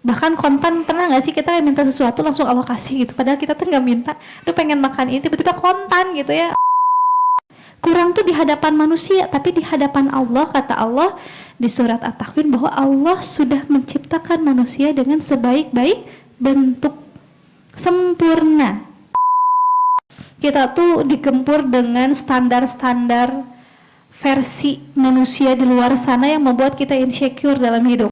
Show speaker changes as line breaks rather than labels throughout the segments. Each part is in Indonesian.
Bahkan kontan, pernah nggak sih kita minta sesuatu langsung Allah kasih gitu, padahal kita tuh nggak minta, lu pengen makan ini tiba-tiba kontan gitu ya. Kurang tuh di hadapan manusia, tapi di hadapan Allah, kata Allah di surat At-Takwin bahwa Allah sudah menciptakan manusia dengan sebaik-baik bentuk, sempurna. Kita tuh digempur dengan standar-standar versi manusia di luar sana yang membuat kita insecure dalam hidup.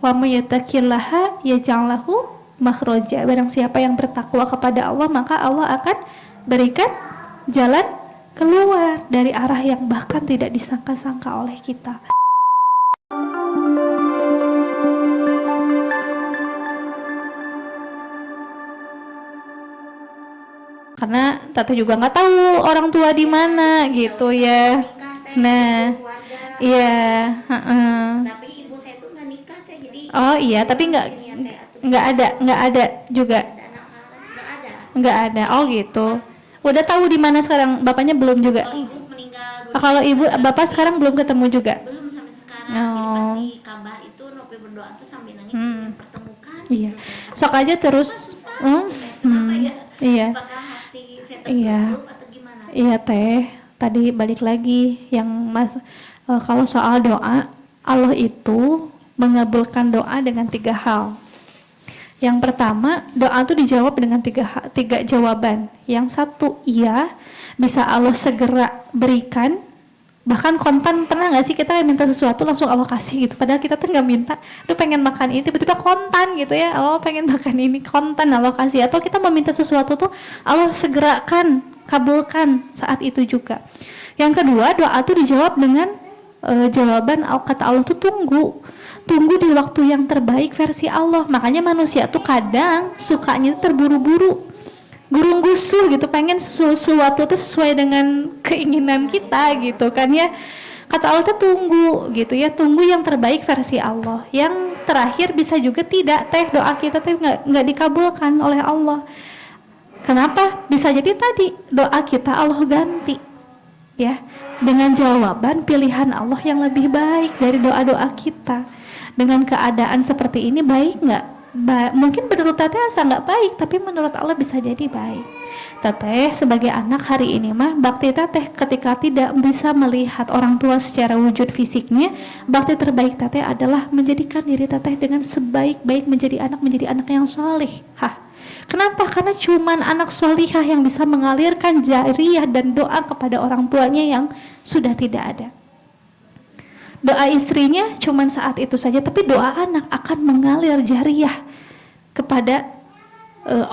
Wa may yattaqillaha yaj'al lahu makhraja. Barang siapa yang bertakwa kepada Allah, maka Allah akan berikan jalan keluar dari arah yang bahkan tidak disangka-sangka oleh kita. Karena Tata juga nggak tahu orang tua di mana gitu ya. Nah, iya,
Tapi ibu saya tuh nggak nikah teh, jadi
oh iya, tapi nggak ada juga, nggak ada. Oh gitu. Udah tahu di mana sekarang, bapaknya belum juga.
kalau ibu meninggal dulu.
Kalau ibu, bapak sekarang belum ketemu juga.
Belum sampai sekarang. Jadi pas di Ka'bah itu Nopi berdoa tuh sambil nangis pertemukan.
Iya.
Gitu.
Sok aja terus.
Kenapa ya?
Iya.
Apakah hati saya
Iya.
tertutup atau gimana?
Iya teh. Tadi balik lagi yang kalau soal doa, Allah itu mengabulkan doa dengan 3 hal. Yang pertama, doa itu dijawab dengan tiga jawaban. Yang satu, iya, bisa Allah segera berikan. Bahkan kontan, pernah nggak sih kita minta sesuatu langsung Allah kasih gitu, padahal kita tuh nggak minta, lu pengen makan ini tiba-tiba kontan gitu ya, Allah pengen makan ini, kontan Allah kasih. Atau kita meminta sesuatu tuh Allah segerakan, kabulkan saat itu juga. Yang kedua, doa tuh dijawab dengan jawaban kata Allah tuh tunggu di waktu yang terbaik versi Allah. Makanya manusia tuh kadang sukanya terburu-buru, gurung-gusu gitu, pengen sesuatu tuh sesuai dengan keinginan kita gitu kan ya. Kata Allah tuh tunggu gitu ya, tunggu yang terbaik versi Allah. Yang terakhir bisa juga tidak teh, doa kita teh nggak dikabulkan oleh Allah. Kenapa? Bisa jadi tadi doa kita Allah ganti ya dengan jawaban pilihan Allah yang lebih baik dari doa-doa kita. Dengan keadaan seperti ini baik nggak? Mungkin menurut teteh asa nggak baik, tapi menurut Allah bisa jadi baik. Teteh sebagai anak hari ini mah bakti teteh ketika tidak bisa melihat orang tua secara wujud fisiknya, bakti terbaik teteh adalah menjadikan diri teteh dengan sebaik-baik menjadi anak yang soleh. Kenapa? Karena cuman anak solihah yang bisa mengalirkan jariah dan doa kepada orang tuanya yang sudah tidak ada. Doa istrinya cuman saat itu saja, tapi doa anak akan mengalir jariah kepada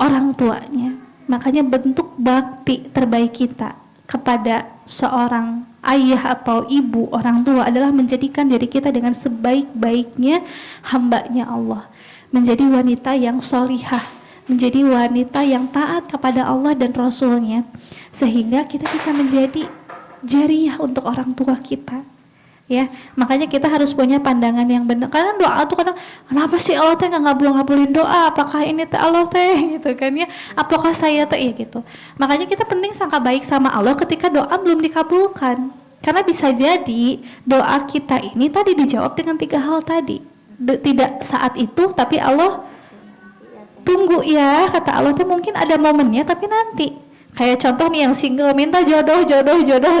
orang tuanya. Makanya bentuk bakti terbaik kita kepada seorang ayah atau ibu, orang tua adalah menjadikan diri kita dengan sebaik-baiknya hambanya Allah, menjadi wanita yang solihah, menjadi wanita yang taat kepada Allah dan Rasulnya, sehingga kita bisa menjadi jariah untuk orang tua kita. Ya, makanya kita harus punya pandangan yang benar. Karena doa tuh kadang, kenapa sih Allah teh nggak ngabulin doa? Apakah ini teh Allah teh gitu kan ya? Apakah saya teh ya gitu? Makanya kita penting sangka baik sama Allah ketika doa belum dikabulkan. Karena bisa jadi doa kita ini tadi dijawab dengan 3 hal tadi. Tidak saat itu, tapi Allah tunggu ya, kata Allah teh mungkin ada momennya, tapi nanti. Kayak contoh nih yang single minta jodoh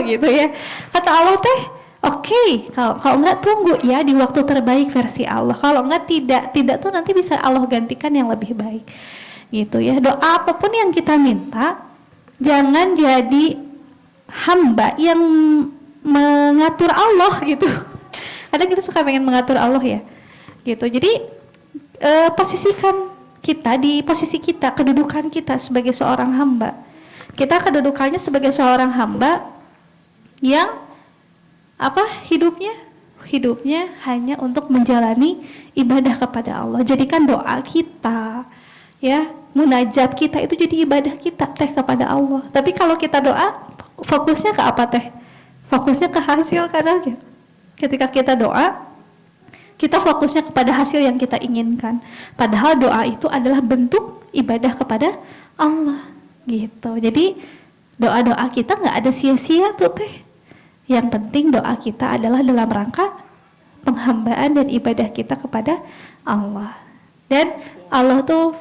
gitu ya. Kata Allah teh, Oke, kalau enggak tunggu ya di waktu terbaik versi Allah. Kalau enggak tidak tuh nanti bisa Allah gantikan yang lebih baik. Gitu ya. Doa apapun yang kita minta, jangan jadi hamba yang mengatur Allah gitu. Kadang kita suka pengen mengatur Allah ya. Gitu. Jadi posisikan kita di posisi kita, kedudukan kita sebagai seorang hamba. Kita kedudukannya sebagai seorang hamba yang hidupnya hanya untuk menjalani ibadah kepada Allah. Jadikan doa kita ya, munajat kita itu jadi ibadah kita teh kepada Allah. Tapi kalau kita doa fokusnya ke apa teh? Fokusnya ke hasil kadang ya. Ketika kita doa, kita fokusnya kepada hasil yang kita inginkan. Padahal doa itu adalah bentuk ibadah kepada Allah gitu. Jadi doa-doa kita nggak ada sia-sia tuh teh. Yang penting doa kita adalah dalam rangka penghambaan dan ibadah kita kepada Allah. Dan Allah tuh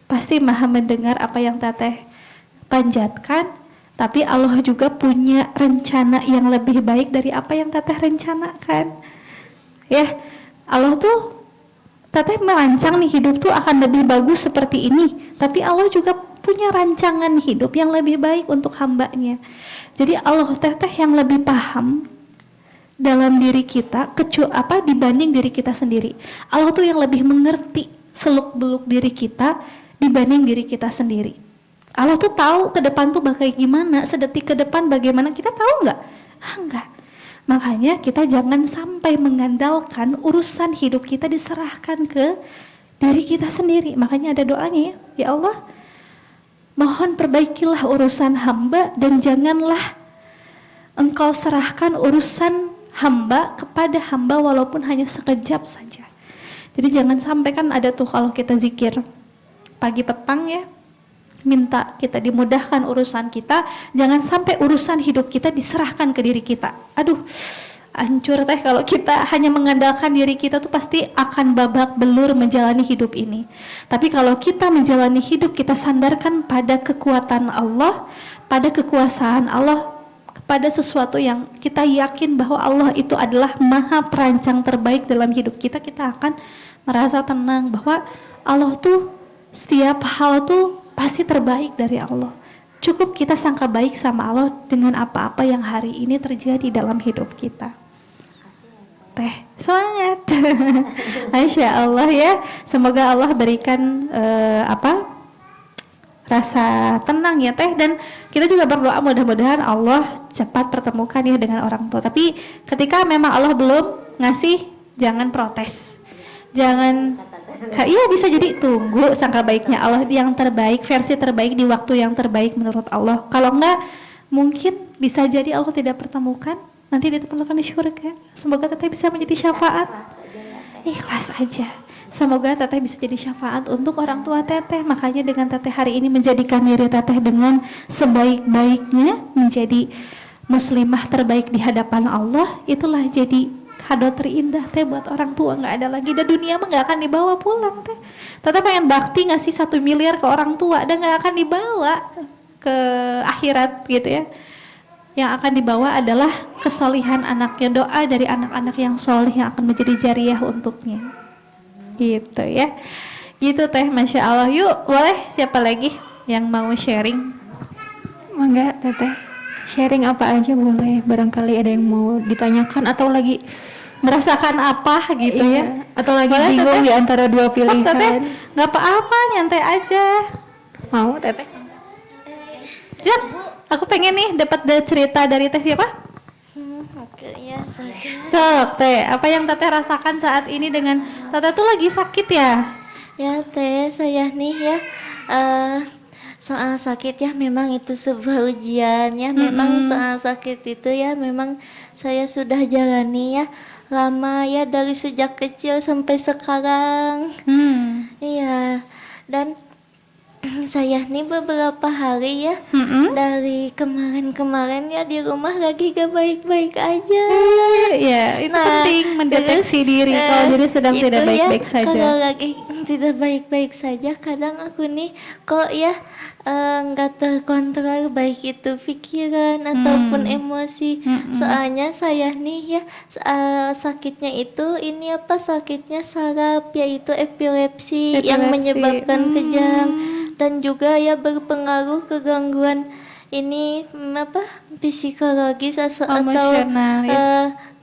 pasti maha mendengar apa yang teteh panjatkan, tapi Allah juga punya rencana yang lebih baik dari apa yang teteh rencanakan. Ya, Allah tuh teteh merancang nih hidup tuh akan lebih bagus seperti ini, tapi Allah juga punya rancangan hidup yang lebih baik untuk hambanya. Jadi Allah teteh yang lebih paham dalam diri kita dibanding diri kita sendiri. Allah tuh yang lebih mengerti seluk-beluk diri kita dibanding diri kita sendiri. Allah tuh tahu ke depan tuh bakal gimana, sedetik ke depan bagaimana, kita tahu nggak? Enggak. Makanya kita jangan sampai mengandalkan urusan hidup kita diserahkan ke diri kita sendiri. Makanya ada doanya, ya Allah, mohon perbaikilah urusan hamba dan janganlah Engkau serahkan urusan hamba kepada hamba walaupun hanya sekejap saja. Jadi jangan sampai, kan ada tuh kalau kita zikir pagi petang ya, minta kita dimudahkan urusan kita, jangan sampai urusan hidup kita diserahkan ke diri kita. Aduh, hancur teh kalau kita hanya mengandalkan diri kita tuh pasti akan babak belur menjalani hidup ini. Tapi kalau kita menjalani hidup kita sandarkan pada kekuatan Allah, pada kekuasaan Allah, pada sesuatu yang kita yakin bahwa Allah itu adalah maha perancang terbaik dalam hidup kita, kita akan merasa tenang bahwa Allah tuh setiap hal tuh pasti terbaik dari Allah. Cukup kita sangka baik sama Allah dengan apa-apa yang hari ini terjadi dalam hidup kita. Teh, semangat. Masya Allah ya. Semoga Allah berikan rasa tenang ya teh, dan kita juga berdoa mudah-mudahan Allah cepat pertemukan ya dengan orang tua. Tapi ketika memang Allah belum ngasih, jangan protes, jangan iya, bisa jadi tunggu sangka baiknya Allah yang terbaik, versi terbaik di waktu yang terbaik menurut Allah. Kalau enggak, mungkin bisa jadi Allah tidak pertemukan, nanti ditemukan di surga. Semoga teteh bisa menjadi syafaat. Ikhlas aja. Semoga teteh bisa jadi syafaat untuk orang tua teteh. Makanya dengan teteh hari ini menjadikan diri teteh dengan sebaik-baiknya menjadi muslimah terbaik di hadapan Allah, itulah jadi kado terindah teh buat orang tua. Nggak ada lagi, dan dunia mah nggak akan dibawa pulang teh. Teteh pengen bakti ngasih 1 miliar ke orang tua dan nggak akan dibawa ke akhirat gitu ya. Yang akan dibawa adalah kesolihan anaknya, doa dari anak-anak yang soleh yang akan menjadi jariah untuknya. Gitu ya, gitu teh. Masya Allah. Yuk, boleh siapa lagi yang mau sharing?
Mangga teteh, sharing apa aja boleh, barangkali ada yang mau ditanyakan atau lagi
merasakan apa gitu ya,
atau lagi
boleh,
bingung
teteh?
di antara dua pilihan.
Teteh, nggak apa-apa, nyantai aja.
Mau teteh?
Jak, aku pengen nih dapat cerita dari teh siapa?
Oke, ya,
Sok teh, apa yang teteh rasakan saat ini dengan teteh tuh lagi sakit ya?
ya teh, saya nih ya, soal sakit ya memang itu sebuah ujian ya. Memang soal sakit itu ya memang saya sudah jalani ya lama ya, dari sejak kecil sampai sekarang. Iya, dan saya nih beberapa hari ya, dari kemarin-kemarin ya di rumah lagi gak baik-baik aja.
Ya, itu penting mendeteksi diri kalau diri sedang tidak baik-baik saja.
Kalau lagi tidak baik-baik saja, kadang aku nih kok ya nggak terkontrol, baik itu pikiran ataupun emosi. Soalnya saya nih ya sakitnya itu ini sakitnya saraf, yaitu epilepsi yang menyebabkan kejang dan juga ya berpengaruh ke gangguan ini psikologis atau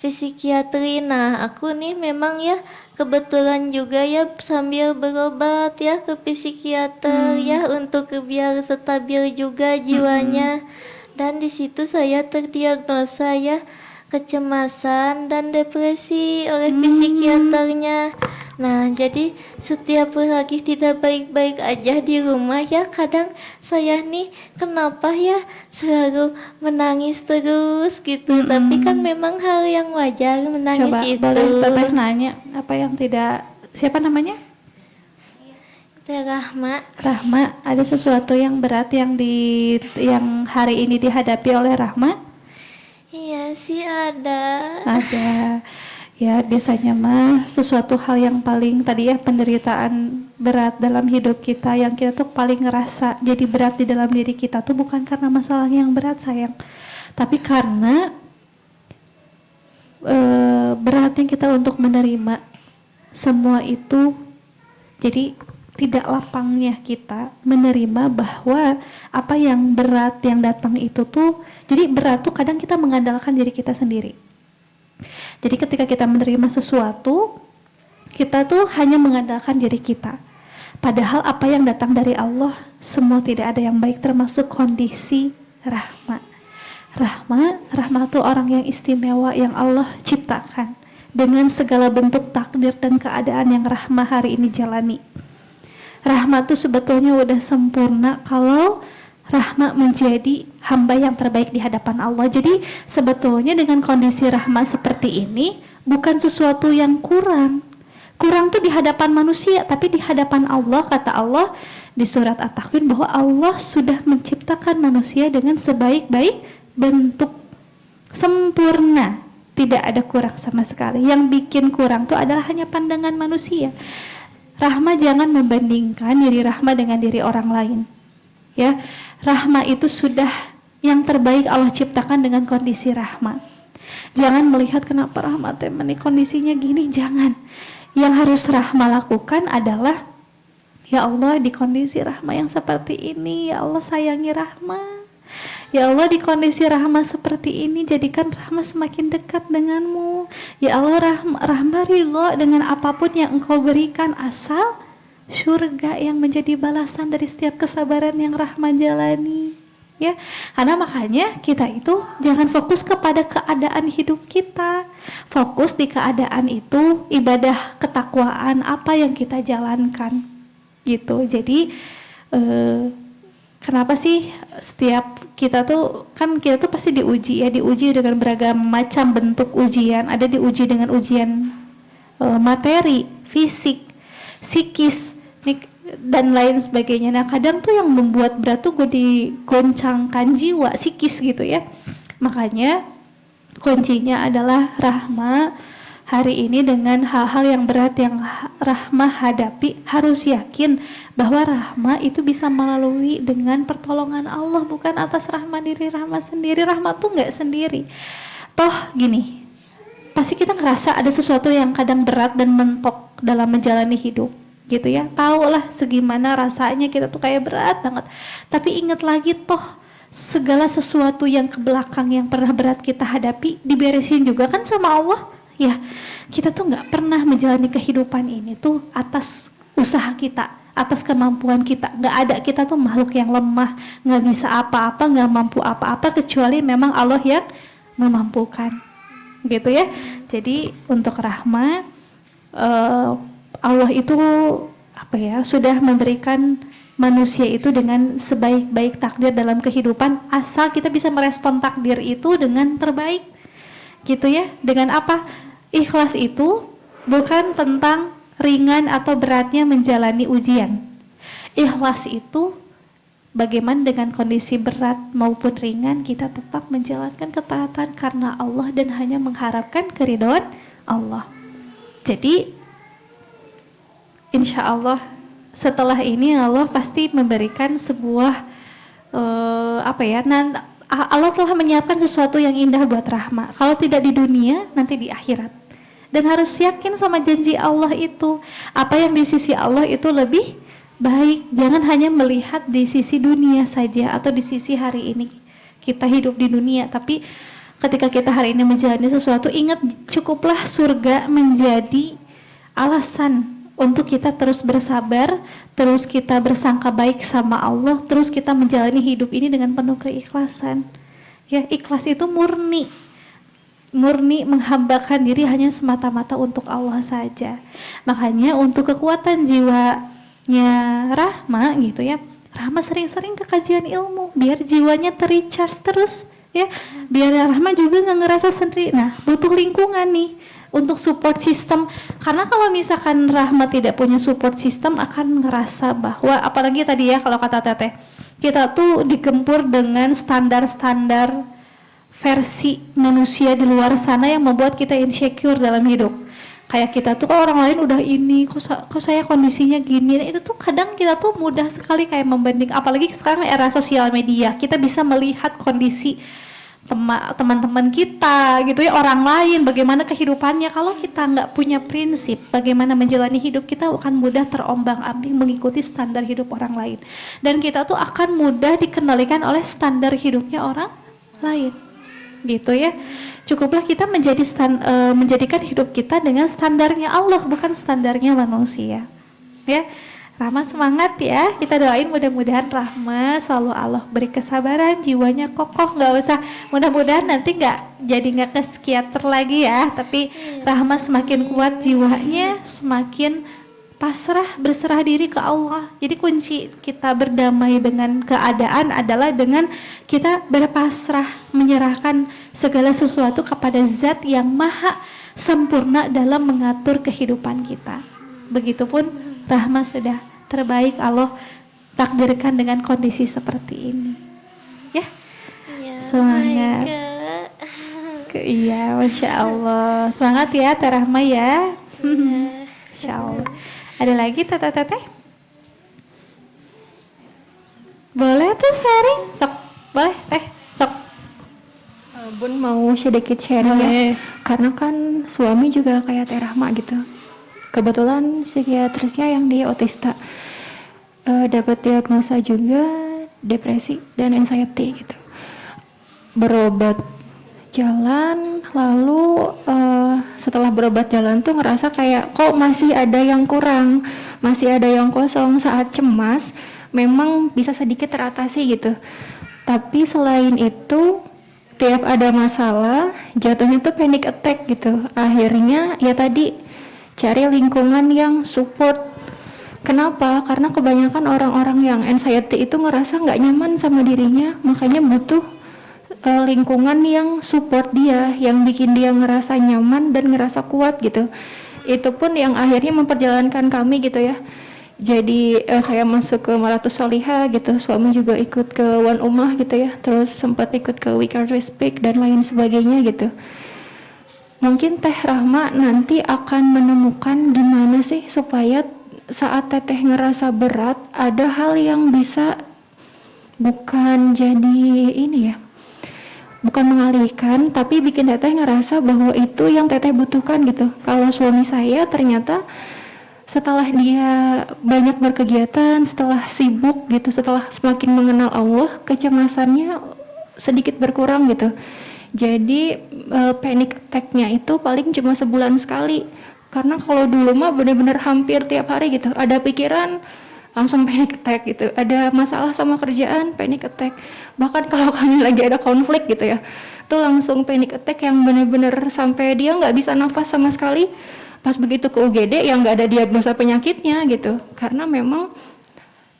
psikiatri. Nah, aku nih memang ya kebetulan juga ya sambil berobat ya ke psikiater ya untuk biar stabil juga jiwanya. Dan di situ saya terdiagnosa ya kecemasan dan depresi oleh psikiaternya. Nah, jadi setiap lagi tidak baik-baik aja di rumah ya, kadang saya nih kenapa ya selalu menangis terus gitu. Tapi kan memang hal yang wajar menangis.
Coba,
itu.
boleh teteh nanya apa yang tidak, siapa namanya?
Rahma.
Rahma, ada sesuatu yang berat yang hari ini dihadapi oleh Rahma?
Iya sih ada.
Ada. Ya, biasanya mah sesuatu hal yang paling tadi ya, penderitaan berat dalam hidup kita yang kita tuh paling ngerasa jadi berat di dalam diri kita tuh bukan karena masalah yang berat sayang, tapi karena beratnya kita untuk menerima semua itu. Jadi tidak lapangnya kita menerima bahwa apa yang berat yang datang itu tuh, jadi berat tuh kadang kita mengandalkan diri kita sendiri. Jadi ketika kita menerima sesuatu, kita tuh hanya mengandalkan diri kita. Padahal apa yang datang dari Allah, semua tidak ada yang baik, termasuk kondisi rahmat. Rahmat itu orang yang istimewa yang Allah ciptakan dengan segala bentuk takdir dan keadaan yang rahmat hari ini jalani. Rahmat itu sebetulnya udah sempurna kalau rahmat menjadi hamba yang terbaik di hadapan Allah. Jadi sebetulnya dengan kondisi rahmat seperti ini bukan sesuatu yang kurang. Kurang tuh di hadapan manusia, tapi di hadapan Allah, kata Allah di surat At-Takwin bahwa Allah sudah menciptakan manusia dengan sebaik-baik bentuk, sempurna, tidak ada kurang sama sekali. Yang bikin kurang tuh adalah hanya pandangan manusia. Rahmat jangan membandingkan diri rahmat dengan diri orang lain. Ya, rahmat itu sudah yang terbaik Allah ciptakan dengan kondisi rahmat. Jangan melihat kenapa rahmat ini kondisinya gini, jangan. Yang harus rahmat lakukan adalah, ya Allah di kondisi rahmat yang seperti ini, ya Allah sayangi rahmat. Ya Allah di kondisi rahmat seperti ini jadikan rahmat semakin dekat denganmu. Ya Allah rahmat ridho dengan apapun yang Engkau berikan, asal surga yang menjadi balasan dari setiap kesabaran yang rahmat jalani. Ya, karena makanya kita itu jangan fokus kepada keadaan hidup kita. Fokus di keadaan itu ibadah ketakwaan apa yang kita jalankan. Gitu. Jadi kenapa sih setiap kita tuh pasti diuji ya, diuji dengan beragam macam bentuk ujian. Ada diuji dengan ujian materi, fisik, psikis, dan lain sebagainya. Nah kadang tuh yang membuat berat tuh gue digoncangkan jiwa, psikis gitu ya. Makanya kuncinya adalah rahma hari ini dengan hal-hal yang berat yang rahma hadapi, harus yakin bahwa rahma itu bisa melalui dengan pertolongan Allah, bukan atas rahma diri rahma sendiri. Rahma tuh nggak sendiri. Toh gini, pasti kita ngerasa ada sesuatu yang kadang berat dan mentok dalam menjalani hidup. Gitu ya, tahu lah segimana rasanya kita tuh kayak berat banget. Tapi ingat lagi toh segala sesuatu yang ke belakang yang pernah berat kita hadapi diberesin juga kan sama Allah. Ya, kita tuh nggak pernah menjalani kehidupan ini tuh atas usaha kita, atas kemampuan kita. Nggak ada, kita tuh makhluk yang lemah, nggak bisa apa-apa, nggak mampu apa-apa kecuali memang Allah yang memampukan. Gitu ya. Jadi untuk rahmat Allah itu sudah memberikan manusia itu dengan sebaik-baik takdir dalam kehidupan, asal kita bisa merespon takdir itu dengan terbaik. Gitu ya. Dengan apa? Ikhlas itu bukan tentang ringan atau beratnya menjalani ujian. Ikhlas itu bagaimana dengan kondisi berat maupun ringan kita tetap menjalankan ketaatan karena Allah dan hanya mengharapkan keridhaan Allah. Jadi insya Allah setelah ini Allah pasti memberikan sebuah Allah telah menyiapkan sesuatu yang indah buat rahmat. Kalau tidak di dunia, nanti di akhirat. Dan harus yakin sama janji Allah itu. Apa yang di sisi Allah itu lebih baik. Jangan hanya melihat di sisi dunia saja atau di sisi hari ini kita hidup di dunia. Tapi ketika kita hari ini menjalani sesuatu, ingat cukuplah surga menjadi alasan untuk kita terus bersabar, terus kita bersangka baik sama Allah, terus kita menjalani hidup ini dengan penuh keikhlasan. Ya, ikhlas itu murni menghambakan diri hanya semata-mata untuk Allah saja. Makanya untuk kekuatan jiwanya Rahma gitu ya, Rahma sering-sering ke kajian ilmu biar jiwanya tercharge terus ya, biar Rahma juga nggak ngerasa sendiri. Nah, butuh lingkungan nih untuk support system, karena kalau misalkan Rahmat tidak punya support system akan ngerasa bahwa, apalagi tadi ya kalau kata Teteh, kita tuh digempur dengan standar-standar versi manusia di luar sana yang membuat kita insecure dalam hidup. Kayak kita tuh kok orang lain udah ini, kok saya kondisinya gini. Nah, itu tuh kadang kita tuh mudah sekali kayak membanding, apalagi sekarang era sosial media. Kita bisa melihat kondisi teman-teman kita gitu ya, orang lain bagaimana kehidupannya. Kalau kita nggak punya prinsip bagaimana menjalani hidup, kita akan mudah terombang-ambing mengikuti standar hidup orang lain, dan kita tuh akan mudah dikendalikan oleh standar hidupnya orang lain gitu ya. Cukuplah kita menjadikan hidup kita dengan standarnya Allah, bukan standarnya manusia ya. Rahma semangat ya, kita doain mudah-mudahan Rahma selalu Allah beri kesabaran, jiwanya kokoh, nggak usah, mudah-mudahan nanti nggak ke psikiater lagi ya, tapi Rahma semakin kuat jiwanya, semakin pasrah, berserah diri ke Allah. Jadi kunci kita berdamai dengan keadaan adalah dengan kita berpasrah, menyerahkan segala sesuatu kepada Zat yang maha sempurna dalam mengatur kehidupan kita. Begitupun Rahma sudah terbaik Allah takdirkan dengan kondisi seperti ini ya. Semangat. Iya, Masya Allah, semangat ya Teh Rahma ya. Insya Allah. Ada lagi teteh? Boleh tuh sharing, sok. Boleh teh, sok.
Bun mau sedikit sharing ya, karena kan suami juga kayak Teh Rahma gitu. Kebetulan psikiatrisnya yang dia otista, dapat diagnosa juga depresi dan anxiety gitu. Berobat jalan, lalu setelah berobat jalan tuh ngerasa kayak kok masih ada yang kurang, masih ada yang kosong. Saat cemas memang bisa sedikit teratasi gitu, tapi selain itu tiap ada masalah jatuhnya tuh panic attack gitu. Akhirnya ya tadi cari lingkungan yang support. Kenapa? Karena kebanyakan orang-orang yang anxiety itu ngerasa nggak nyaman sama dirinya, makanya butuh lingkungan yang support dia, yang bikin dia ngerasa nyaman dan ngerasa kuat gitu. Itu pun yang akhirnya memperjalankan kami gitu ya. Jadi saya masuk ke Maratus Solihah gitu, suami juga ikut ke One Ummah gitu ya, terus sempat ikut ke We Can Speak dan lain sebagainya gitu. Mungkin Teh Rahma nanti akan menemukan gimana sih supaya saat Teteh ngerasa berat ada hal yang bisa bukan jadi ini ya, bukan mengalihkan, tapi bikin Teteh ngerasa bahwa itu yang Teteh butuhkan gitu. Kalau suami saya ternyata setelah dia banyak berkegiatan, setelah sibuk gitu, setelah semakin mengenal Allah, kecemasannya sedikit berkurang gitu. Jadi panic attack-nya itu paling cuma sebulan sekali. Karena kalau dulu mah benar-benar hampir tiap hari gitu. Ada pikiran langsung panic attack gitu. Ada masalah sama kerjaan panic attack. Bahkan kalau kami lagi ada konflik gitu ya, itu langsung panic attack yang benar-benar sampai dia nggak bisa nafas sama sekali. Pas begitu ke UGD yang nggak ada diagnosa penyakitnya gitu. Karena memang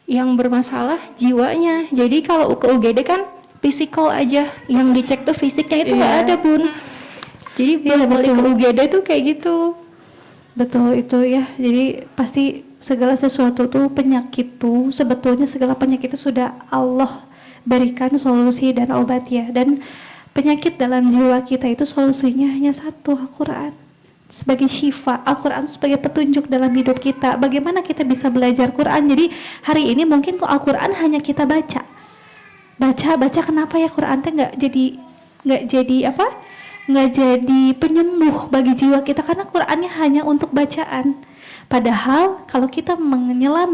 yang bermasalah jiwanya. Jadi kalau ke UGD kan physical aja, yang dicek tuh fisiknya itu nggak ada Bun. Jadi balik ke UGD tuh kayak gitu.
Betul itu ya. Jadi pasti segala sesuatu tuh penyakit tuh sebetulnya segala penyakit itu sudah Allah berikan solusi dan obat ya. Dan penyakit dalam jiwa kita itu solusinya hanya satu, Al-Quran sebagai syifa, Al-Quran sebagai petunjuk dalam hidup kita. Bagaimana kita bisa belajar Quran? Jadi hari ini mungkin kok Al-Quran hanya kita baca kenapa ya Quran teh nggak jadi penyembuh bagi jiwa kita, karena Qurannya hanya untuk bacaan. Padahal kalau kita mengenal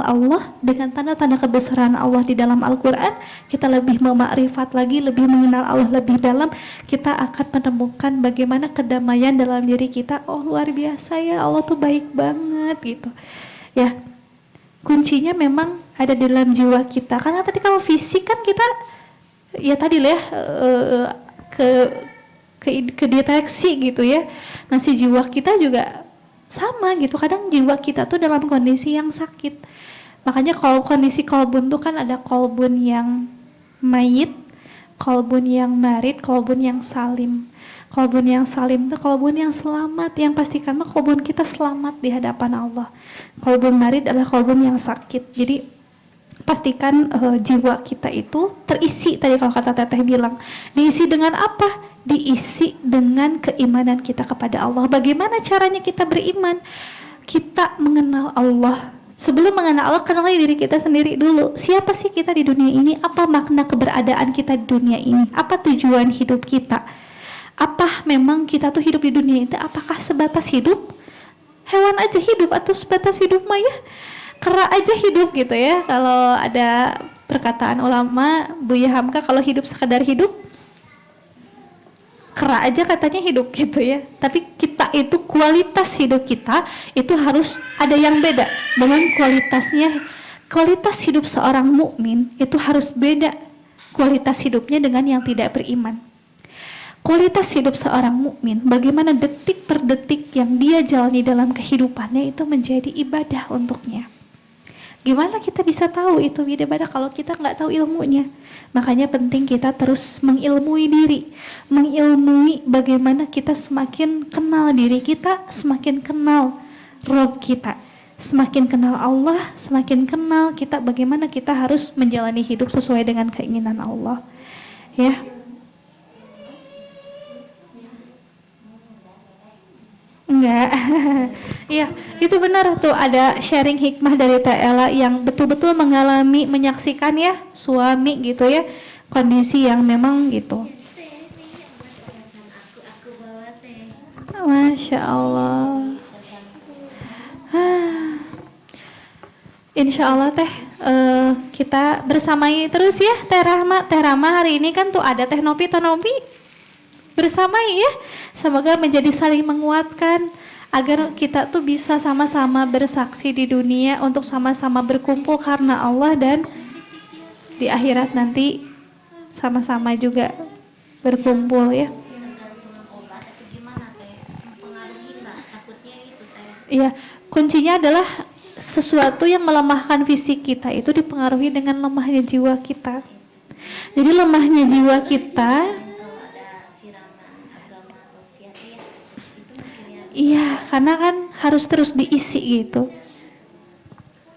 Allah dengan tanda-tanda kebesaran Allah di dalam Al-Quran, kita lebih memakrifat lagi, lebih mengenal Allah lebih dalam, kita akan menemukan bagaimana kedamaian dalam diri kita. Oh luar biasa ya, Allah tuh baik banget gitu ya. Kuncinya memang ada di dalam jiwa kita. Karena tadi kalau fisik kan kita ya tadi lah ya ke deteksi gitu ya. Nah si jiwa kita juga sama gitu. Kadang jiwa kita tuh dalam kondisi yang sakit. Makanya kalau kondisi kolbun tuh kan ada kolbun yang mayit, kolbun yang marid, kolbun yang salim. Kolbun yang salim itu kolbun yang selamat, yang pastikan mah kolbun kita selamat di hadapan Allah. Kolbun marid adalah kolbun yang sakit. Jadi pastikan jiwa kita itu terisi, tadi kalau kata Teteh bilang, diisi dengan apa? Diisi dengan keimanan kita kepada Allah. Bagaimana caranya kita beriman? Kita mengenal Allah. Sebelum mengenal Allah, kenali diri kita sendiri dulu. Siapa sih kita di dunia ini? Apa makna keberadaan kita di dunia ini? Apa tujuan hidup kita? Apa memang kita tuh hidup di dunia itu apakah sebatas hidup? Hewan aja hidup atau sebatas hidup Maya? Kera aja hidup gitu ya. Kalau ada perkataan ulama Buya Hamka, kalau hidup sekadar hidup, kera aja katanya hidup gitu ya. Tapi kita itu kualitas hidup kita itu harus ada yang beda dengan kualitasnya. Kualitas hidup seorang mukmin itu harus beda kualitas hidupnya dengan yang tidak beriman. Kualitas hidup seorang mukmin, bagaimana detik per detik yang dia jalani dalam kehidupannya itu menjadi ibadah untuknya. Gimana kita bisa tahu itu ibadah kalau kita nggak tahu ilmunya? Makanya penting kita terus mengilmui diri, mengilmui bagaimana kita semakin kenal diri kita, semakin kenal Rabb kita, semakin kenal Allah, semakin kenal kita bagaimana kita harus menjalani hidup sesuai dengan keinginan Allah. Ya. Enggak. Iya, itu benar tuh, ada sharing hikmah dari Teh Ella yang betul-betul mengalami, menyaksikan ya suami gitu ya, kondisi yang memang gitu. Masya Allah. Insya Allah Teh, kita bersamai terus ya Teh Rahma. Teh Rahma hari ini kan tuh ada Teh Nopi, bersamai ya. Semoga menjadi saling menguatkan agar kita tuh bisa sama-sama bersaksi di dunia untuk sama-sama berkumpul karena Allah, dan di akhirat nanti sama-sama juga berkumpul ya. Iya, kuncinya adalah sesuatu yang melemahkan fisik kita itu dipengaruhi dengan lemahnya jiwa kita. Jadi lemahnya jiwa kita, iya, karena kan harus terus diisi gitu.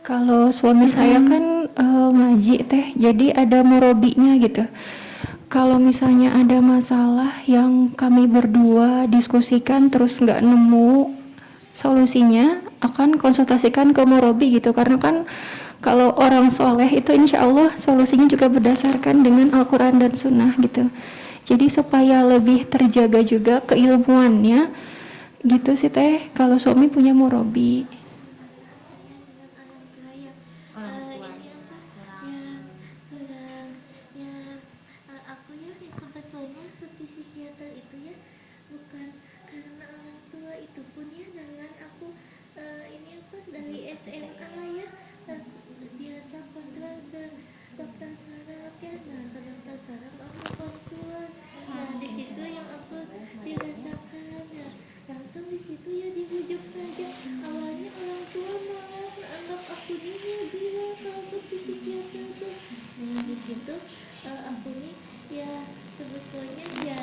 Kalau suami saya kan ngaji Teh, jadi ada murabinya gitu. Kalau misalnya ada masalah yang kami berdua diskusikan terus nggak nemu solusinya, akan konsultasikan ke murabi gitu. Karena kan kalau orang soleh itu insya Allah solusinya juga berdasarkan dengan Al-Quran dan Sunnah gitu. Jadi supaya lebih terjaga juga keilmuannya gitu sih Teh, kalau suami punya murabi.
Aku ya sebetulnya ke psikiater itu ya bukan karena orang tua, itu pun ya dengan aku ini apa dari SMA ya, biasa kontra ke dokter saraf ya. Nah ke dokter saraf aku konsul, nah di situ yang aku dirasakan ya, langsung di situ ya dirujuk saja. Awalnya orang tua malah menganggap aku nih ya gila kalau ke psikiater tuh. Nah di situ aku nih ya sebetulnya ya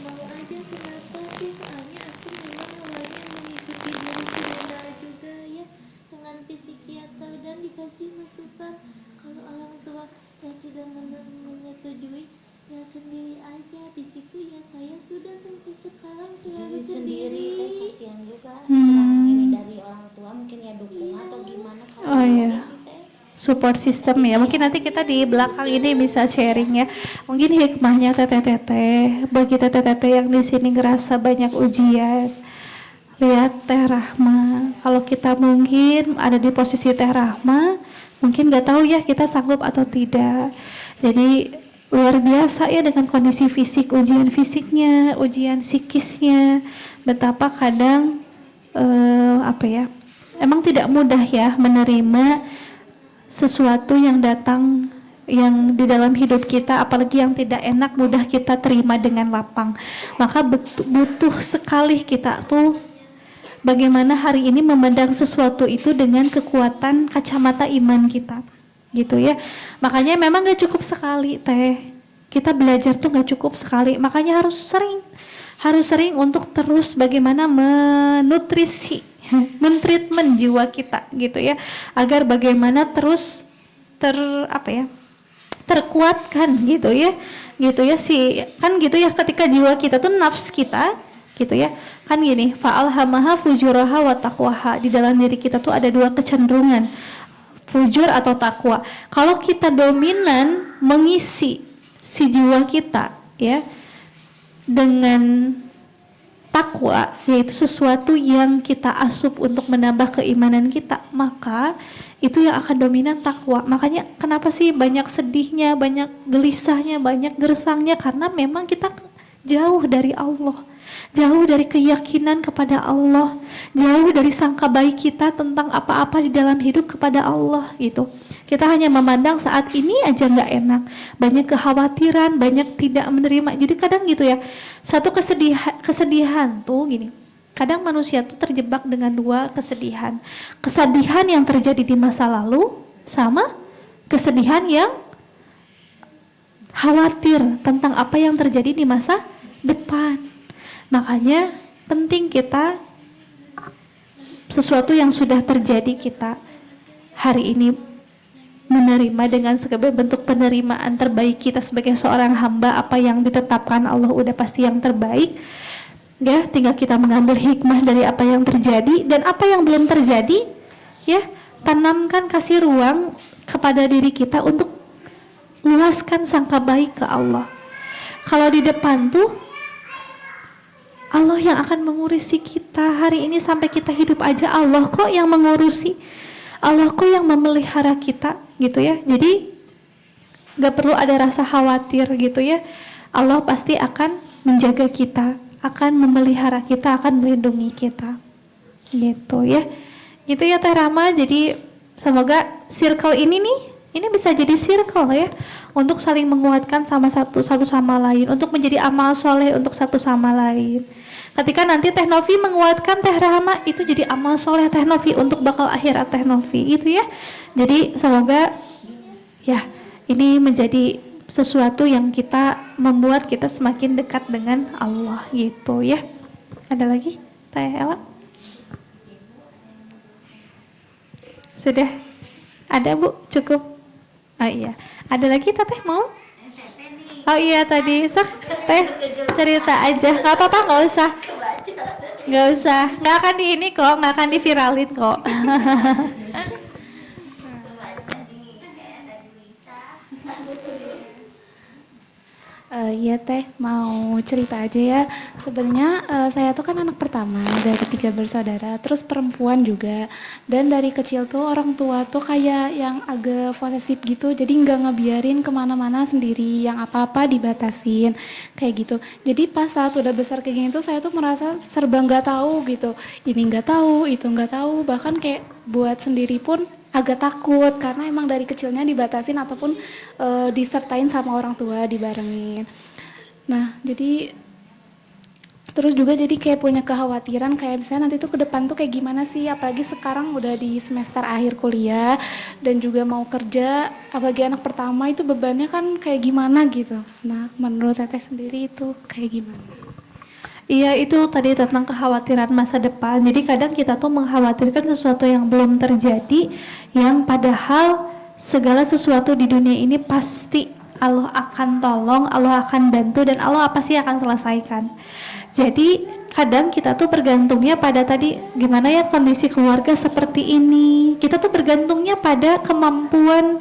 mau aja, kenapa sih, soalnya aku memang awalnya mengikuti dari seminar juga ya dengan psikiater dan dikasih masukan kalau orang tua yang tidak menyetujui ya sendiri aja. Di situ ya saya sudah sampai sekarang selalu sendiri.
Kasihan juga kurang ini dari orang tua, mungkin ya dukung atau gimana kalau
Oh iya,
sih Teh.
support system ya. Mungkin nanti kita di belakang ini bisa sharing ya. Mungkin hikmahnya teteh-teteh bagi teteh-teteh yang di sini ngerasa banyak ujian. Lihat Teh Rahma, kalau kita mungkin ada di posisi Teh Rahma, mungkin nggak tahu ya kita sanggup atau tidak. Jadi luar biasa ya dengan kondisi fisik, ujian fisiknya, ujian psikisnya. Betapa kadang apa ya, emang tidak mudah ya menerima sesuatu yang datang yang di dalam hidup kita, apalagi yang tidak enak mudah kita terima dengan lapang. Maka butuh sekali kita tuh bagaimana hari ini memandang sesuatu itu dengan kekuatan kacamata iman kita gitu ya. Makanya memang gak cukup sekali Teh, kita belajar tuh gak cukup sekali, makanya harus sering untuk terus bagaimana menutrisi mentreatment jiwa kita gitu ya, agar bagaimana terus apa ya, terkuatkan gitu ya si kan gitu ya, ketika jiwa kita tuh nafs kita gitu ya kan gini, fa'alhamaha fujuraha wa taqwaha, di dalam diri kita tuh ada dua kecenderungan, fujur atau takwa. Kalau kita dominan mengisi si jiwa kita ya dengan takwa, yaitu sesuatu yang kita asup untuk menambah keimanan kita, maka itu yang akan dominan takwa. Makanya kenapa sih banyak sedihnya, banyak gelisahnya, banyak gersangnya, karena memang kita jauh dari Allah, jauh dari keyakinan kepada Allah, jauh dari sangka baik kita tentang apa-apa di dalam hidup kepada Allah gitu. Kita hanya memandang saat ini aja nggak enak, banyak kekhawatiran, banyak tidak menerima. Jadi kadang gitu ya, satu kesedihan tuh gini, kadang manusia tuh terjebak dengan dua kesedihan. Kesedihan yang terjadi di masa lalu sama kesedihan yang khawatir tentang apa yang terjadi di masa depan. Makanya penting kita sesuatu yang sudah terjadi kita hari ini menerima dengan sebagai bentuk penerimaan terbaik kita sebagai seorang hamba. Apa yang ditetapkan Allah udah pasti yang terbaik ya, tinggal kita mengambil hikmah dari apa yang terjadi, dan apa yang belum terjadi ya tanamkan, kasih ruang kepada diri kita untuk luaskan sangka baik ke Allah. Kalau di depan tuh Allah yang akan mengurusi kita hari ini sampai kita hidup aja, Allah kok yang mengurusi, Allah kok yang memelihara kita gitu ya. Jadi gak perlu ada rasa khawatir gitu ya, Allah pasti akan menjaga kita, akan memelihara kita, akan melindungi kita gitu ya. Gitu ya Teh Rama. Jadi semoga circle ini nih, ini bisa jadi circle ya, untuk saling menguatkan satu sama lain, untuk menjadi amal soleh untuk satu sama lain. Ketika nanti Teh Novi menguatkan Teh Rahma, itu jadi amal soleh Teh Novi untuk bakal akhirat Teh Novi itu ya. Jadi semoga ya ini menjadi sesuatu yang kita membuat kita semakin dekat dengan Allah gitu ya. Ada lagi Teh Ella? Sudah ada Bu? Cukup? Oh iya. Ada lagi Teteh mau? Oh iya tadi Teh cerita aja, nggak apa-apa, nggak usah, nggak akan di ini kok, nggak akan diviralin kok.
Iya Teh, mau cerita aja ya. Sebenarnya saya tuh kan anak pertama dari 3 bersaudara, terus perempuan juga. Dan dari kecil tuh orang tua tuh kayak yang agak posesif gitu, jadi nggak ngebiarin kemana-mana sendiri, yang apa-apa dibatasin kayak gitu. Jadi pas saat udah besar kayak gini tuh saya tuh merasa serba nggak tahu gitu. Ini nggak tahu, itu nggak tahu, bahkan kayak buat sendiri pun agak takut karena emang dari kecilnya dibatasin ataupun disertain sama orang tua, dibarengin. Nah jadi terus juga jadi kayak punya kekhawatiran kayak misalnya nanti tuh ke depan tuh kayak gimana sih, apalagi sekarang udah di semester akhir kuliah dan juga mau kerja, apalagi anak pertama itu bebannya kan kayak gimana gitu. Nah menurut Teteh sendiri itu kayak gimana?
Iya, itu tadi tentang kekhawatiran masa depan. Jadi kadang kita tuh mengkhawatirkan sesuatu yang belum terjadi, yang padahal segala sesuatu di dunia ini pasti Allah akan tolong, Allah akan bantu, dan Allah pasti akan selesaikan. Jadi kadang kita tuh bergantungnya pada tadi gimana ya kondisi keluarga seperti ini. Kita tuh bergantungnya pada kemampuan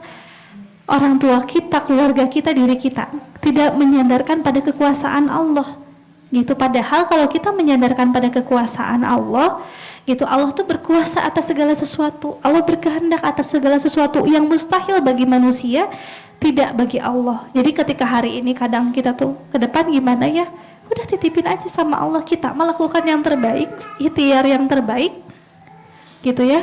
orang tua kita, keluarga kita, diri kita. Tidak menyandarkan pada kekuasaan Allah. Gitu, padahal kalau kita menyandarkan pada kekuasaan Allah gitu, Allah tuh berkuasa atas segala sesuatu, Allah berkehendak atas segala sesuatu yang mustahil bagi manusia, tidak bagi Allah. Jadi ketika hari ini kadang kita tuh ke depan gimana ya, udah titipin aja sama Allah, kita melakukan yang terbaik, ikhtiar yang terbaik gitu ya,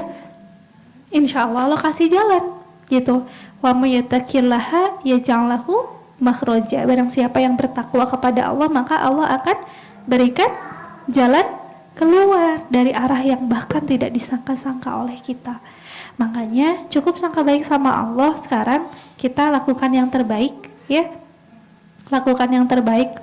insya Allah Allah kasih jalan gitu. Wa may yattaqillaha yaj'al lahu makhraja, barang siapa yang bertakwa kepada Allah maka Allah akan berikan jalan keluar dari arah yang bahkan tidak disangka-sangka oleh kita. Makanya cukup sangka baik sama Allah, sekarang kita lakukan yang terbaik ya, lakukan yang terbaik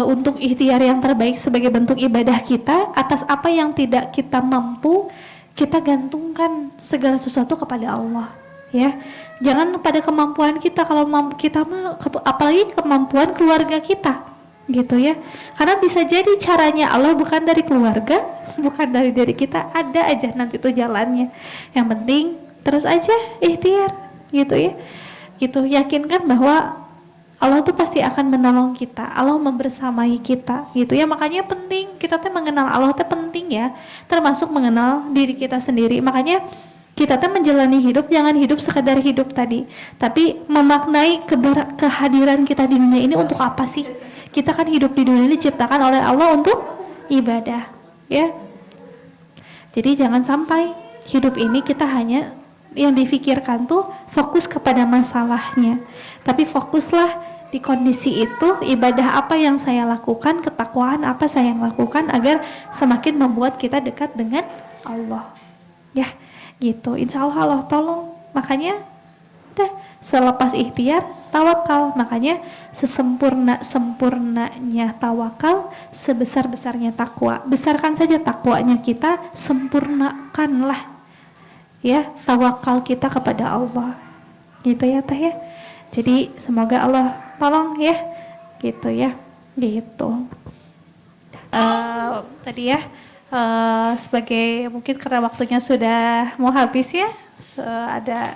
untuk ikhtiar yang terbaik sebagai bentuk ibadah kita. Atas apa yang tidak kita mampu, kita gantungkan segala sesuatu kepada Allah ya. Jangan pada kemampuan kita. Kalau kita mah apalagi kemampuan keluarga kita, gitu ya. Karena bisa jadi caranya Allah bukan dari keluarga, bukan dari diri kita, ada aja nanti tuh jalannya. Yang penting terus aja ikhtiar, gitu ya. Gitu, yakinkan bahwa Allah tuh pasti akan menolong kita, Allah membersamai kita, gitu ya. Makanya penting kita tuh mengenal Allah tuh penting ya, termasuk mengenal diri kita sendiri. Makanya kita tuh menjalani hidup jangan hidup sekedar hidup tadi, tapi memaknai kehadiran kita di dunia ini untuk apa sih? Kita kan hidup di dunia ini diciptakan oleh Allah untuk ibadah, ya. Jadi jangan sampai hidup ini kita hanya yang difikirkan tuh fokus kepada masalahnya, tapi fokuslah di kondisi itu, ibadah apa yang saya lakukan, ketakwaan apa saya yang lakukan agar semakin membuat kita dekat dengan Allah, ya. Gitu, insya Allah tolong. Makanya udah selepas ikhtiar tawakal. Makanya sesempurna-sempurnanya tawakal, sebesar-besarnya takwa. Besarkan saja takwanya kita, sempurnakanlah ya tawakal kita kepada Allah, gitu ya teh ya. Jadi semoga Allah tolong ya, gitu ya, gitu. Tadi ya, sebagai mungkin karena waktunya sudah mau habis ya, ada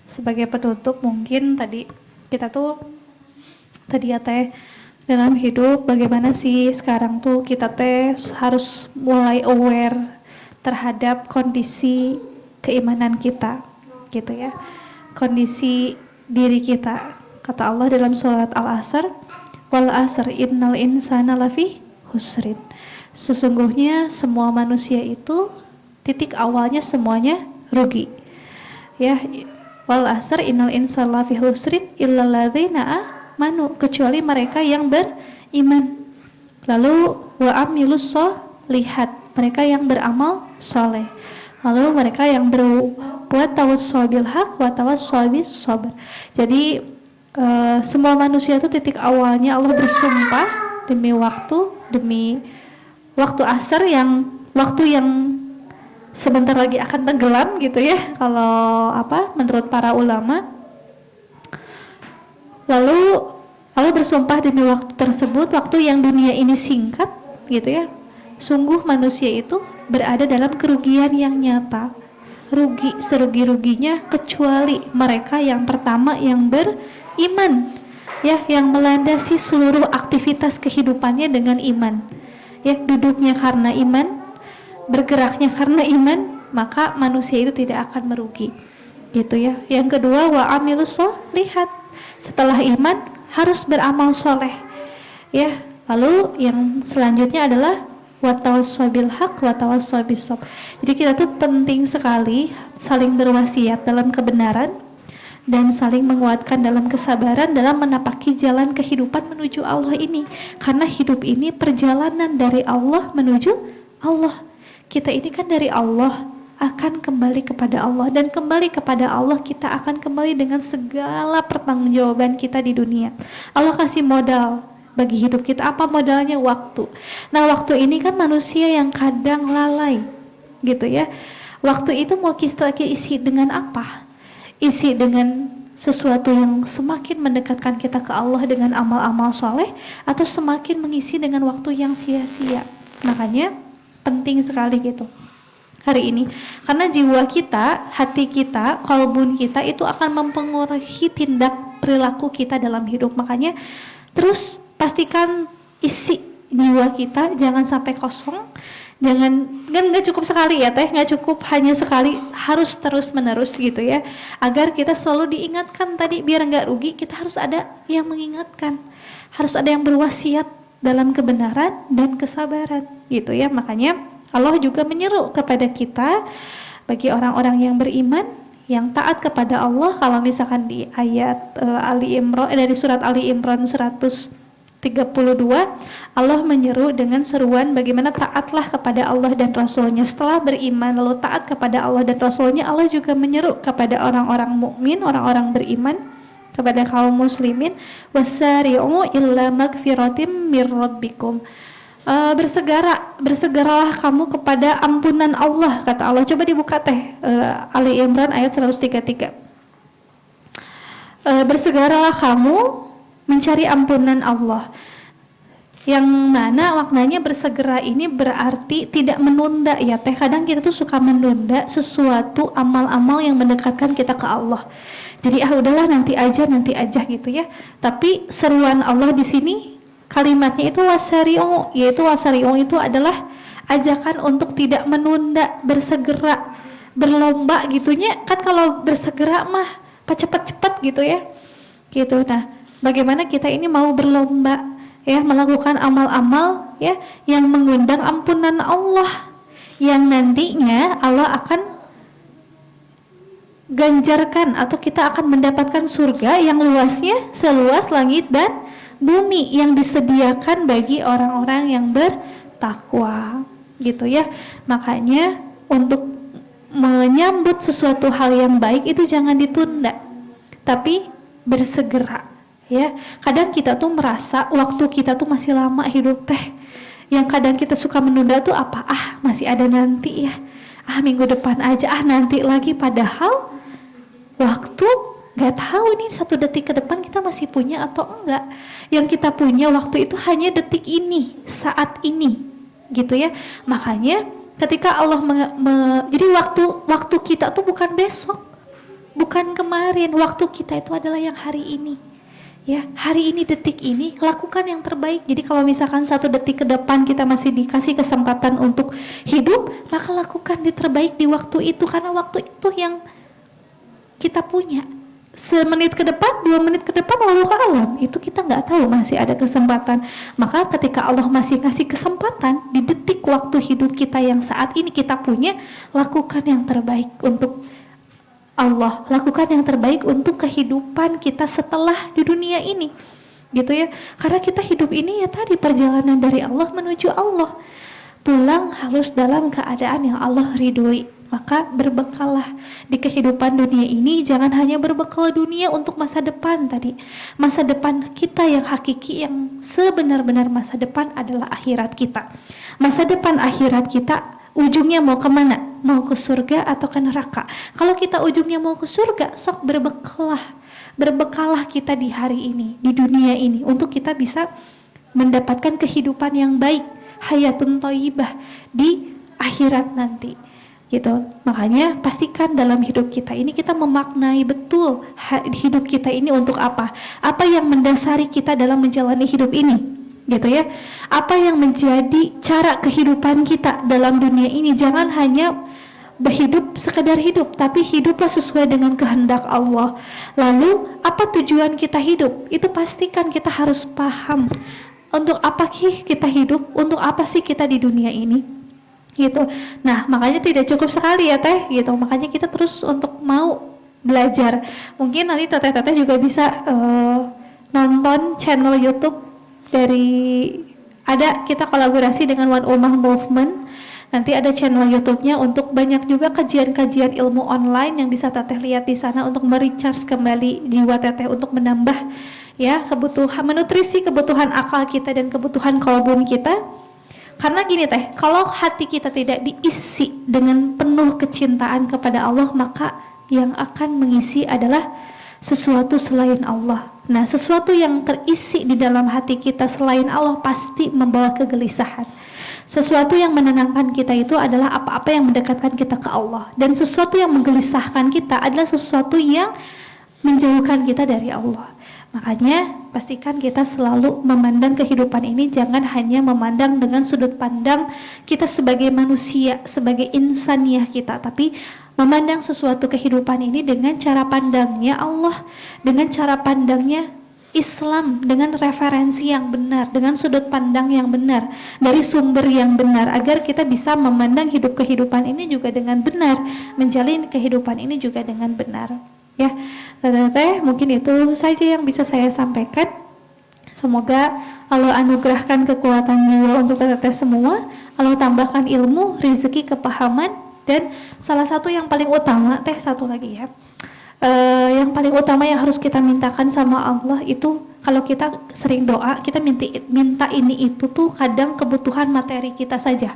sebagai penutup mungkin tadi kita tuh tadi ya teh dalam hidup bagaimana sih sekarang tuh kita teh harus mulai aware terhadap kondisi keimanan kita, gitu ya, kondisi diri kita. Kata Allah dalam surat Al-Asr, wal asr innal insana lafi husrin. Sesungguhnya semua manusia itu titik awalnya semuanya rugi. Ya, wal asr innal insana lafi husrin illal ladzina amanu, kecuali mereka yang beriman. Lalu wa amilus sholihat, mereka yang beramal soleh. Lalu mereka yang berbuat tawassaw bil haq wa tawassaw bis sabr. Jadi semua manusia itu titik awalnya Allah bersumpah demi waktu asar, yang waktu yang sebentar lagi akan tenggelam, gitu ya kalau menurut para ulama. Lalu Allah bersumpah demi waktu tersebut, waktu yang dunia ini singkat, gitu ya. Sungguh manusia itu berada dalam kerugian yang nyata, rugi serugi-ruginya, kecuali mereka yang pertama yang beriman, ya, yang melandasi seluruh aktivitas kehidupannya dengan iman, ya, duduknya karena iman, bergeraknya karena iman, maka manusia itu tidak akan merugi, gitu ya. Yang kedua, wa amilus sholihat, setelah iman harus beramal soleh, ya. Lalu yang selanjutnya adalah watawassaw bil haq watawassaw bis sabr. Jadi kita tuh penting sekali saling berwasiat dalam kebenaran dan saling menguatkan dalam kesabaran dalam menapaki jalan kehidupan menuju Allah ini. Karena hidup ini perjalanan dari Allah menuju Allah. Kita ini kan dari Allah akan kembali kepada Allah, dan kembali kepada Allah kita akan kembali dengan segala pertanggungjawaban kita di dunia. Allah kasih modal bagi hidup kita. Apa modalnya? Waktu. Nah, waktu ini kan manusia yang kadang lalai, gitu ya. Waktu itu mau kita isi dengan apa? Isi dengan sesuatu yang semakin mendekatkan kita ke Allah dengan amal-amal soleh, atau semakin mengisi dengan waktu yang sia-sia. Makanya penting sekali gitu hari ini, karena jiwa kita, hati kita, qalbun kita itu akan mempengaruhi tindak perilaku kita dalam hidup. Makanya terus pastikan isi jiwa kita jangan sampai kosong. Jangan, kan nggak cukup sekali ya teh, nggak cukup hanya sekali, harus terus menerus, gitu ya, agar kita selalu diingatkan tadi. Biar nggak rugi, kita harus ada yang mengingatkan, harus ada yang berwasiat dalam kebenaran dan kesabaran, gitu ya. Makanya Allah juga menyeru kepada kita, bagi orang-orang yang beriman, yang taat kepada Allah. Kalau misalkan di ayat Ali Imran, dari surat Ali Imran 132, Allah menyeru dengan seruan bagaimana taatlah kepada Allah dan Rasulnya. Setelah beriman lalu taat kepada Allah dan Rasulnya, Allah juga menyeru kepada orang-orang mukmin, orang-orang beriman, kepada kaum muslimin, wasari'u illa magfiratim mir rabbikum. Bersegeralah kamu kepada ampunan Allah, kata Allah. Coba dibuka teh Ali Imran ayat 133. bersegeralah kamu mencari ampunan Allah. Yang mana maknanya bersegera ini berarti tidak menunda ya teh. Kadang kita tuh suka menunda sesuatu amal-amal yang mendekatkan kita ke Allah. Jadi udahlah nanti aja gitu ya. Tapi seruan Allah di sini kalimatnya itu wasari'u, yaitu wasari'u itu adalah ajakan untuk tidak menunda, bersegera, berlomba gitunya. Kan kalau bersegera mah cepat-cepat gitu ya. Gitu. Nah, bagaimana kita ini mau berlomba ya melakukan amal-amal ya yang mengundang ampunan Allah, yang nantinya Allah akan ganjarkan atau kita akan mendapatkan surga yang luasnya seluas langit dan bumi yang disediakan bagi orang-orang yang bertakwa gitu ya. Makanya untuk menyambut sesuatu hal yang baik itu jangan ditunda, tapi bersegera. Ya, kadang kita tuh merasa waktu kita tuh masih lama hidup teh. Yang kadang kita suka menunda tuh apa? Masih ada nanti ya. Minggu depan aja, nanti lagi. Padahal waktu nggak tahu nih 1 detik ke depan kita masih punya atau enggak. Yang kita punya waktu itu hanya detik ini, saat ini, gitu ya. Makanya ketika Allah jadi waktu kita tuh bukan besok, bukan kemarin. Waktu kita itu adalah yang hari ini. Ya, hari ini, detik ini, lakukan yang terbaik. Jadi kalau misalkan 1 detik ke depan kita masih dikasih kesempatan untuk hidup, maka lakukan yang terbaik di waktu itu, karena waktu itu yang kita punya. Semenit ke depan, 2 menit ke depan, wallahu a'lam, itu kita nggak tahu masih ada kesempatan. Maka ketika Allah masih ngasih kesempatan di detik waktu hidup kita yang saat ini kita punya, lakukan yang terbaik untuk Allah, lakukan yang terbaik untuk kehidupan kita setelah di dunia ini, gitu ya. Karena kita hidup ini ya tadi perjalanan dari Allah menuju Allah. Pulang harus dalam keadaan yang Allah ridhoi. Maka berbekallah di kehidupan dunia ini, jangan hanya berbekal dunia untuk masa depan tadi. Masa depan kita yang hakiki, yang sebenar-benar masa depan adalah akhirat kita. Masa depan akhirat kita ujungnya mau kemana? Mau ke surga atau ke neraka? Kalau kita ujungnya mau ke surga, sok berbekalah kita di hari ini, di dunia ini, untuk kita bisa mendapatkan kehidupan yang baik, hayatun thayyibah di akhirat nanti, gitu. Makanya pastikan dalam hidup kita ini kita memaknai betul hidup kita ini untuk apa yang mendasari kita dalam menjalani hidup ini, gitu ya. Apa yang menjadi cara kehidupan kita dalam dunia ini. Jangan hanya berhidup sekedar hidup, tapi hiduplah sesuai dengan kehendak Allah. Lalu apa tujuan kita hidup? Itu pastikan kita harus paham untuk apa sih kita hidup, untuk apa sih kita di dunia ini, gitu. Nah, makanya tidak cukup sekali ya teh, gitu. Makanya kita terus untuk mau belajar. Mungkin nanti teteh-teteh juga bisa nonton channel YouTube kita kolaborasi dengan One Ummah Movement. Nanti ada channel YouTube-nya untuk banyak juga kajian-kajian ilmu online yang bisa teteh lihat di sana untuk merecharge kembali jiwa teteh, untuk menambah ya kebutuhan, menutrisi kebutuhan akal kita dan kebutuhan kolbun kita. Karena gini teh, kalau hati kita tidak diisi dengan penuh kecintaan kepada Allah, maka yang akan mengisi adalah sesuatu selain Allah. Nah, sesuatu yang terisi di dalam hati kita selain Allah pasti membawa kegelisahan. Sesuatu yang menenangkan kita itu adalah apa-apa yang mendekatkan kita ke Allah. Dan sesuatu yang menggelisahkan kita adalah sesuatu yang menjauhkan kita dari Allah. Makanya pastikan kita selalu memandang kehidupan ini, jangan hanya memandang dengan sudut pandang kita sebagai manusia, sebagai insaniah kita, tapi memandang sesuatu kehidupan ini dengan cara pandangnya Allah, dengan cara pandangnya Islam, dengan referensi yang benar, dengan sudut pandang yang benar, dari sumber yang benar, agar kita bisa memandang kehidupan ini juga dengan benar, menjalin kehidupan ini juga dengan benar. Ya, teteh, mungkin itu saja yang bisa saya sampaikan. Semoga Allah anugerahkan kekuatan jiwa untuk teteh semua, Allah tambahkan ilmu, rezeki, kepahaman, dan salah satu yang paling utama, satu lagi ya. Yang paling utama yang harus kita mintakan sama Allah itu, kalau kita sering doa, kita minta ini itu tuh kadang kebutuhan materi kita saja.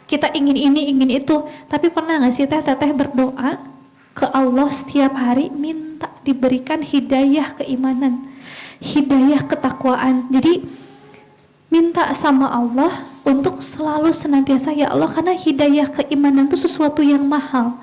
Kita ingin ini, ingin itu, tapi pernah nggak sih teteh berdoa ke Allah setiap hari minta diberikan hidayah keimanan, hidayah ketakwaan. Jadi minta sama Allah untuk selalu senantiasa, ya Allah, karena hidayah keimanan itu sesuatu yang mahal,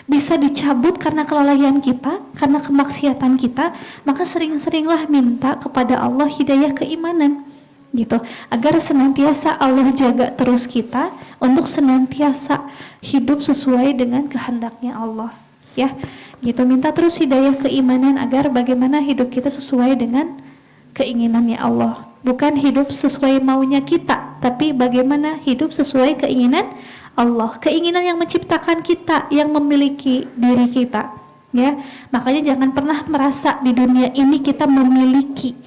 bisa dicabut karena kelalaian kita, karena kemaksiatan kita, maka sering-seringlah minta kepada Allah hidayah keimanan gitu, agar senantiasa Allah jaga terus kita untuk senantiasa hidup sesuai dengan kehendaknya Allah, ya gitu. Minta terus hidayah keimanan agar bagaimana hidup kita sesuai dengan keinginannya Allah, bukan hidup sesuai maunya kita, tapi bagaimana hidup sesuai keinginan Allah, keinginan yang menciptakan kita, yang memiliki diri kita, ya. Makanya jangan pernah merasa di dunia ini kita memiliki.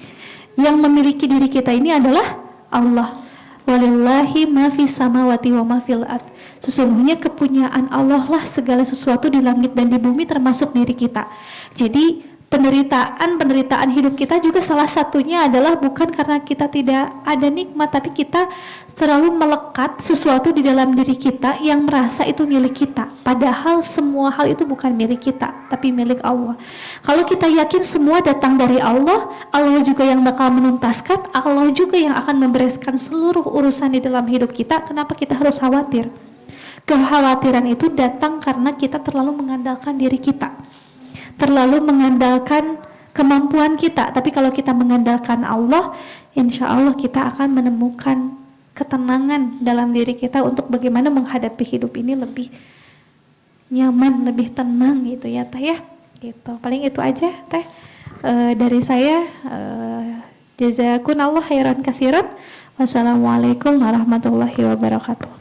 Yang memiliki diri kita ini adalah Allah. Walillahi ma fis samawati wa ma fil ard. Sesungguhnya kepunyaan Allah lah segala sesuatu di langit dan di bumi, termasuk diri kita. Jadi penderitaan hidup kita juga salah satunya adalah bukan karena kita tidak ada nikmat, tapi kita terlalu melekat sesuatu di dalam diri kita yang merasa itu milik kita, padahal semua hal itu bukan milik kita tapi milik Allah. Kalau kita yakin semua datang dari Allah, Allah juga yang bakal menuntaskan, Allah juga yang akan membereskan seluruh urusan di dalam hidup kita. Kenapa kita harus khawatir? Kekhawatiran itu datang karena kita terlalu mengandalkan diri kita, terlalu mengandalkan kemampuan kita. Tapi kalau kita mengandalkan Allah, insya Allah kita akan menemukan ketenangan dalam diri kita untuk bagaimana menghadapi hidup ini lebih nyaman, lebih tenang gitu ya Teh ya. Gitu. Paling itu aja Teh dari saya. Jazakunallah khairan katsiran. Wassalamualaikum warahmatullahi wabarakatuh.